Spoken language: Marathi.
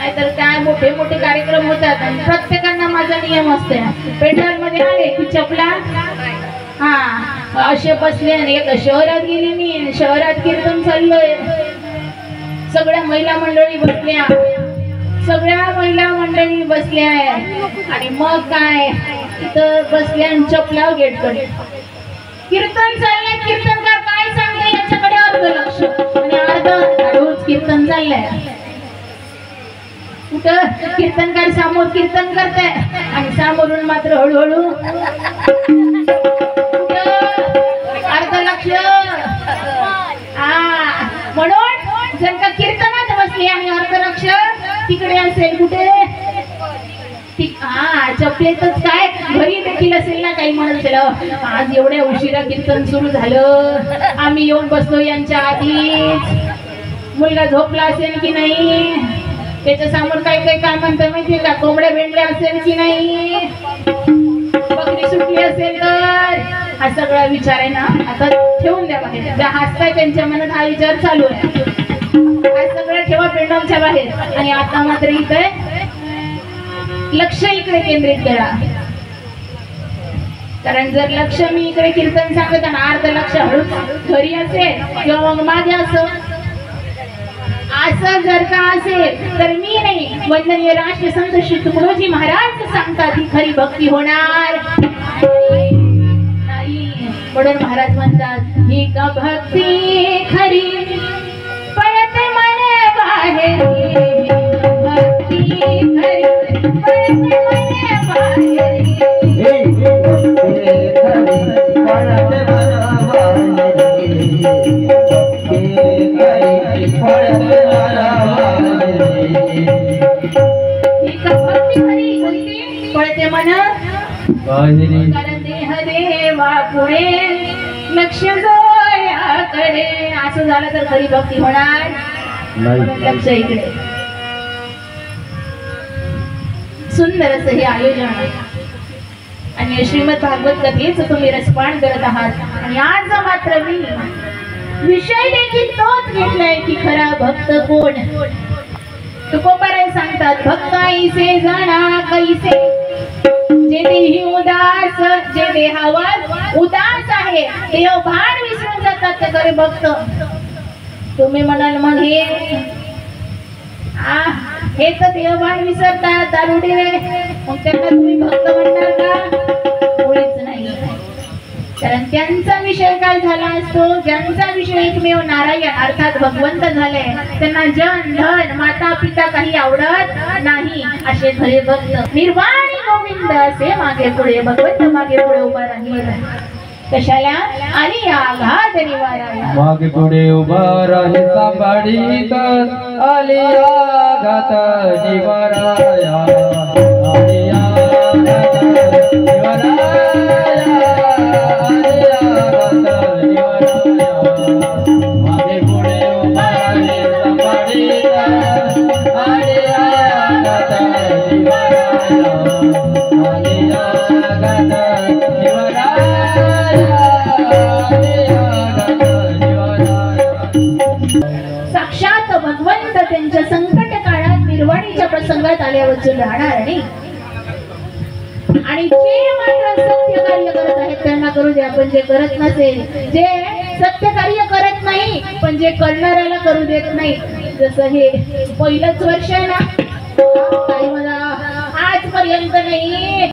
नाहीतर काय मोठे मोठे कार्यक्रम होतात आणि प्रत्येकांना माझा नियम असते पेंडॉल मध्ये आले की चपला असे बसले आणि एक शहरात गेली मी शहरात कीर्तन चाललोय सगळ्या महिला मंडळी बसल्या आणि मग काय इथं बसल्या आणि चपला गेट कडे कीर्तन चाललंय कीर्तनकार काय सांगते याच्याकडे अर्ध लक्ष आणि अर्ध रोज कीर्तन चाललंय कुठं कीर्तनकार समोर कीर्तन करताय आणि समोरून मात्र हळूहळू अर्ध लक्ष म्हणून जर का कीर्तनात बसली आणि अर्ध लक्ष तिकडे असेल कुठे चपलेतच काय घरी देखील असेल ना काही म्हणत आज एवढ्या उशिरा कीर्तन सुरू झालं आम्ही येऊन बसलो यांच्या आधीच मुलगा झोपला असेल की नाही त्याच्या समोर काही काही काय म्हणतं माहितीये का कोंबड्या भेंडल्या असेल की नाही बकरी सुटली असेल तर हा सगळा विचार आहे ना आता ठेवून द्या बाहेर ज्या हसताय त्यांच्या मनात हा विचार चालू आहे हा सगळं ठेवा पेंडॉलच्या बाहेर आणि आता मात्र इथे लक्ष इकडे केंद्रित करा कारण जर लक्ष मी इकडे कीर्तन सांगत आणि अर्ध लक्ष हळूच घरी असेल किंवा मग माझे असं जर का असेल तर मी नाही वंदनीय राष्ट्रसंत श्री तुकडोजी महाराज सांगतात ही खरी भक्ती होणार नाही म्हणून महाराज म्हणतात ही का भक्ती खरी पळते मने बाहेर भक्ती खरी पळते मने बाहेर पळते मन कारण देह देवा पुढे लक्ष जोयाकडे असं झालं तर खरी भक्ती होणार लक्ष इकडे सुंदर असं हे आयोजन आहे आणि श्रीमद भागवत कथेच तुम्ही रसपान करत आहात आणि आज मात्र मी विषय देखील तोच घेतलाय की खरा भक्त कोण तुकोबाराय सांगतात भक्त ऐसे जाणा कैसे जे देही उदास जे देहावर उदास आहे देव भान विसरून जातात ते खरे भक्त तुम्ही म्हणाल मग हे तर देवभान विसरतात दारुडे मग त्यांना तुम्ही भक्त म्हणणार का मुळीच नाही कारण त्यांचा विषय काय झाला असतो ज्यांचा विषय एकमेव नारायण अर्थात भगवंत झाले त्यांना जन धन माता पिता काही आवडत नाही असे खरे भक्त निर्वाणी गोविंद असे मागे पुढे भगवंत मागे पुढे उभा राहील कशाला आणि आघात निवाराया मागे पुढे उभा राही सांभाळीत आली आघात निवाराया आली आघात निवाराया साक्षात भगवंत त्यांच्या संकट काळात निर्वाणीच्या प्रसंगात आल्यावर राहणार नाही आणि जे मात्र सत्य कार्य करत आहेत त्यांना करू द्या पण जे करत नसेल जे सत्य कार्य करत नाही पण जे करणाऱ्याला करू देत नाही जसं हे पहिलंच वर्ष आहे ना काही मला आजपर्यंत नाही